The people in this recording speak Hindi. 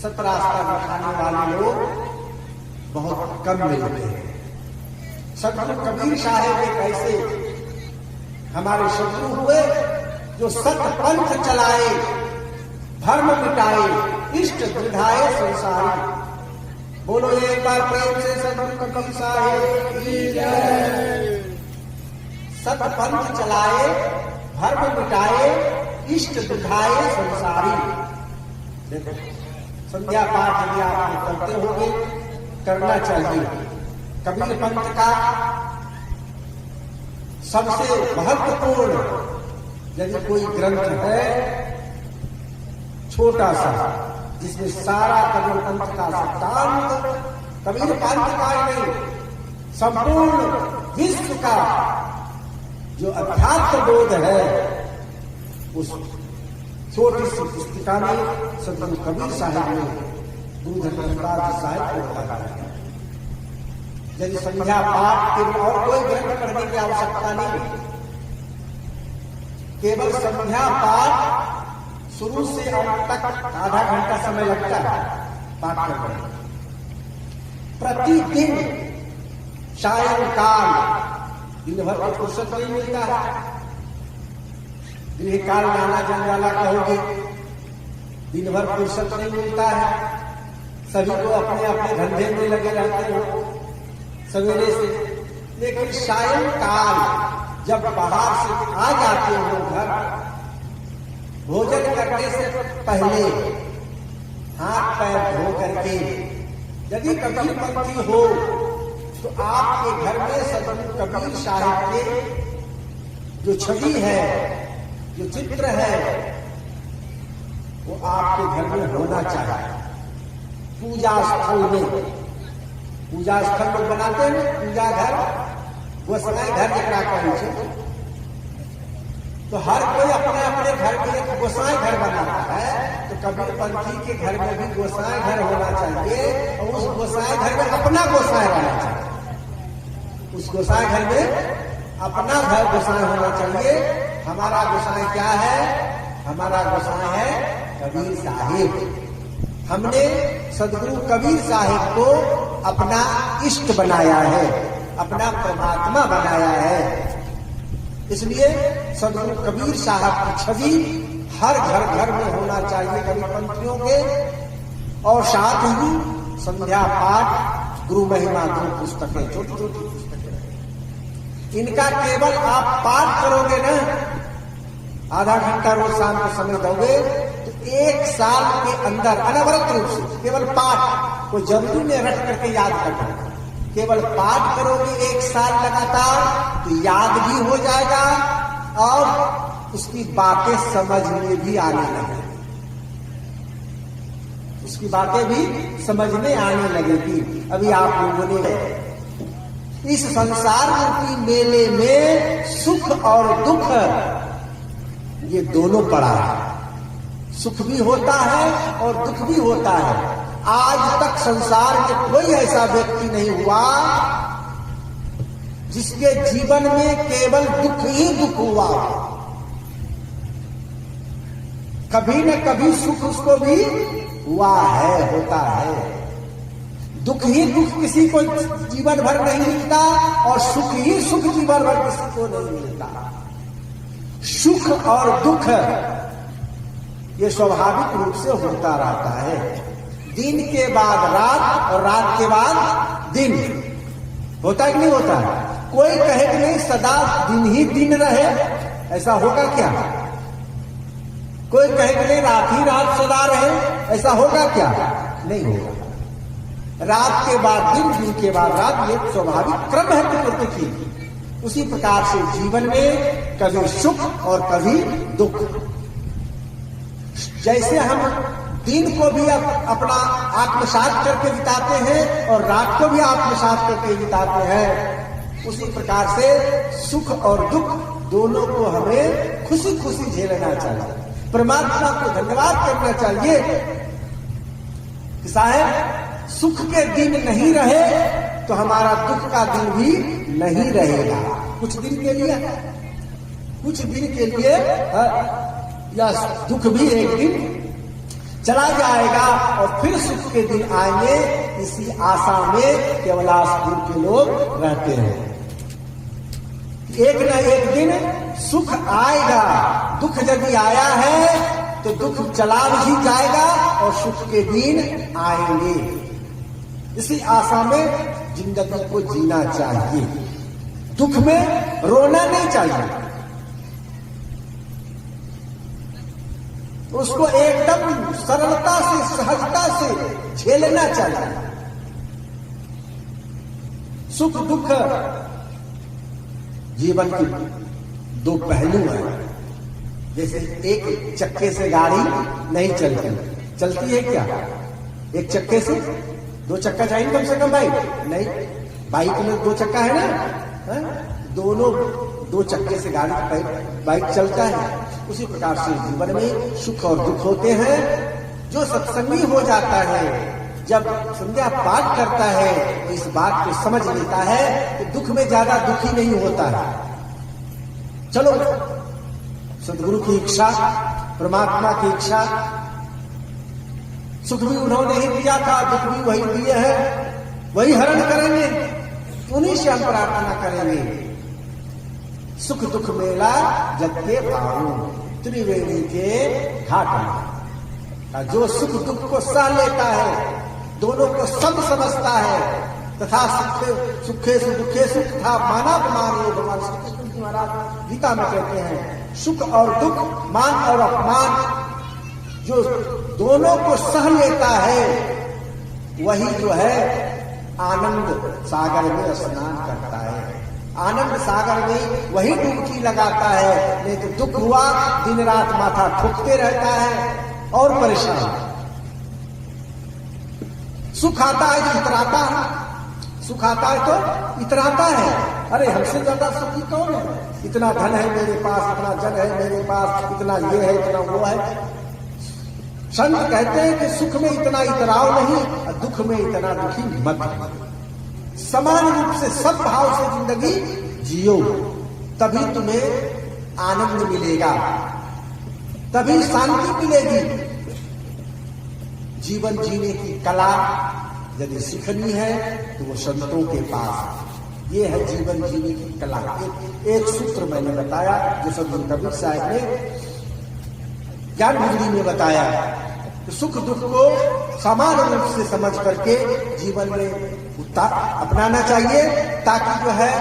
सत रास्ता दिखाने वाले लोग बहुत कम मिलते हैं। सतगुरु कबीर साहेब एक ऐसे हमारे शत्रु हुए जो सत पंथ चलाए, धर्म मिटाए, इष्ट दृढ़ाए संसारी। बोलो एक बार प्रेम से सतगुरु कबीर साहेब की जय। सत पंथ चलाए, धर्म मिटाए, इष्ट दृढ़ाए संसारी। देखो संध्या पाठ यदि आप करते होंगे, करना चाहिए। कबीर पंथ का सबसे महत्वपूर्ण यदि कोई ग्रंथ है, छोटा सा, जिसमें सारा कबीर पंथ का सिद्धांत, कबीर पंथ का ही नहीं, संपूर्ण विश्व का जो अध्यात्म बोध है, उस छोटी सी पुस्तिका में सतगुरु कबीर साहब ने गुरु धर्मराज साहब को बताया। यदि संध्या पाठ के और कोई ग्रंथ पढ़ने की आवश्यकता नहीं, केवल संध्या पाठ शुरू से अंत तक आधा घंटा समय लगता है पाठ करने में। प्रतिदिन सायंकाल, दिन भर को फुर्सत नहीं मिलता है, गृह काल नाना जंजाला कहोगे, दिन भर फुर्सत नहीं मिलता है, सभी को अपने अपने धंधे में लगे रहते हो सवेरे से। लेकिन सायंकाल जब बाहर से आ जाते हो घर, भोजन करने से पहले हाथ पैर धो करके यदि कबीर पंथी हो तो आपके घर में सतगुरु कबीर साहिब के जो छवि है, जो चित्र है, वो आपके घर में होना चाहिए। पूजा स्थल में, पूजा स्थल में बनाते हैं पूजा घर, गोसाई घर जरा कहै छै, तो हर कोई अपने अपने घर में एक गोसाई घर बनाता है। तो कबीर पंथी के घर में भी गोसाई घर होना चाहिए, और उस गोसाई घर में अपना गोसाई रहना चाहिए। उस गोसाई घर में अपना घर गोसाई होना चाहिए। हमारा गोसाई क्या है? हमारा गोसाई है कबीर साहिब। हमने सदगुरु कबीर साहिब को अपना इष्ट बनाया है, अपना परमात्मा बनाया है। इसलिए सदगुरु कबीर साहब की छवि हर घर घर में होना चाहिए कबीर पंथियों के। और साथ ही संध्या पाठ, गुरु महिमा, गुरु पुस्तकें, छोटी छोटी पुस्तकें, इनका केवल आप पाठ करोगे ना, आधा घंटा रोज शाम को समय दोगे, तो 1 साल के अंदर अनवरत रूप से केवल पाठ, कोई जरूरी नहीं रट करके याद करना, केवल पाठ करोगे 1 साल लगातार तो याद भी हो जाएगा और उसकी बातें समझ में भी आने लगेगी, उसकी बातें भी समझ में आने लगेगी। अभी आप लोगों ने इस संसार रूपी मेले में सुख और दुख ये दोनों पड़ा है। सुख भी होता है और दुख भी होता है। आज तक संसार में कोई ऐसा व्यक्ति नहीं हुआ जिसके जीवन में केवल दुख ही दुख हुआ। कभी न कभी सुख उसको भी हुआ है, होता है। दुख ही दुख किसी को जीवन भर नहीं मिलता, और सुख ही सुख जीवन भर किसी को नहीं मिलता। सुख और दुख ये स्वाभाविक रूप से होता रहता है। दिन के बाद रात और रात के बाद दिन, होता है कि नहीं होता? कोई कहे कि नहीं सदा दिन ही दिन रहे, ऐसा होगा क्या? कोई कहे कि नहीं रात ही रात सदा रहे, ऐसा होगा क्या? नहीं होगा। रात के बाद दिन, दिन के बाद रात, ये स्वाभाविक क्रम है प्रकृति की। उसी प्रकार से जीवन में कभी सुख और कभी दुख। जैसे हम दिन को भी अपना आत्मसात करके बिताते हैं और रात को भी आत्मसात करके बिताते हैं, उसी प्रकार से सुख और दुख दोनों को हमें खुशी खुशी झेलना चाहिए। परमात्मा को धन्यवाद करना चाहिए कि साहब सुख के दिन नहीं रहे तो हमारा दुख का दिन भी नहीं रहेगा। कुछ दिन के लिए, कुछ दिन के लिए या दुख भी एक दिन चला जाएगा और फिर सुख के दिन आएंगे, इसी आशा में केवलासपुर के लोग रहते हैं। एक न एक दिन सुख आएगा, दुख यदि आया है तो दुख चला भी जाएगा और सुख के दिन आएंगे। इसी आशा में जिंदगी को जीना चाहिए, दुख में रोना नहीं चाहिए, उसको एकदम सरलता से सहजता से झेलना चाहिए। सुख दुख जीवन के दो पहलू हैं। जैसे एक चक्के से गाड़ी नहीं चलती है क्या? एक चक्के से दो चक्का चाहिए कम से कम बाइक नहीं, बाइक में दो चक्का है ना, दोनों दो चक्के से गाड़ी बाइक चलता है। उसी प्रकार से जीवन में सुख और दुख होते हैं। जो सत्संगी हो जाता है, जब संध्या पाठ करता है तो इस बात को समझ लेता है कि दुख में ज्यादा दुखी नहीं होता है। चलो सदगुरु की इच्छा, परमात्मा की इच्छा, सुख भी उन्होंने ही दिया था, दुख भी वही दिए हैं, वही हरण करेंगे, उन्हीं से हम प्रार्थना करेंगे। सुख दुख मेला जग के पाऊं त्रिवेणी के घाट में। जो सुख दुख को सह लेता है, दोनों को सब समझता है, तथा सुखे से दुखे सुख तथा मानापमान, ये भगवान श्री कृष्ण जी महाराज गीता में कहते हैं। सुख और दुख, मान और अपमान, जो दोनों को सह लेता है, वही जो है आनंद सागर में स्नान करता है। आनंद सागर में वही डुबकी लगाता है। नहीं तो दुख हुआ दिन रात माथा ठोकते रहता है और परेशान। सुख आता है तो इतराता है, सुख आता है तो इतराता है। अरे हमसे ज्यादा सुखी कौन है? इतना धन है मेरे पास, इतना जन है मेरे पास, इतना ये है, इतना वो है। संत कहते हैं कि सुख में इतना इतराव नहीं और दुख में इतना दुखी मत। समान रूप से सब भाव से जिंदगी जियो, तभी तुम्हें आनंद मिलेगा, तभी शांति मिलेगी। जीवन जीने की कला यदि सीखनी है तो वो संतों के पास। ये है जीवन जीने की कला। एक सूत्र मैंने बताया जो सदगुरु कबीर साहब ने ज्ञान गुजरी में बताया कि सुख दुख को समान रूप से समझ करके जीवन में अपनाना चाहिए, ताकि जो है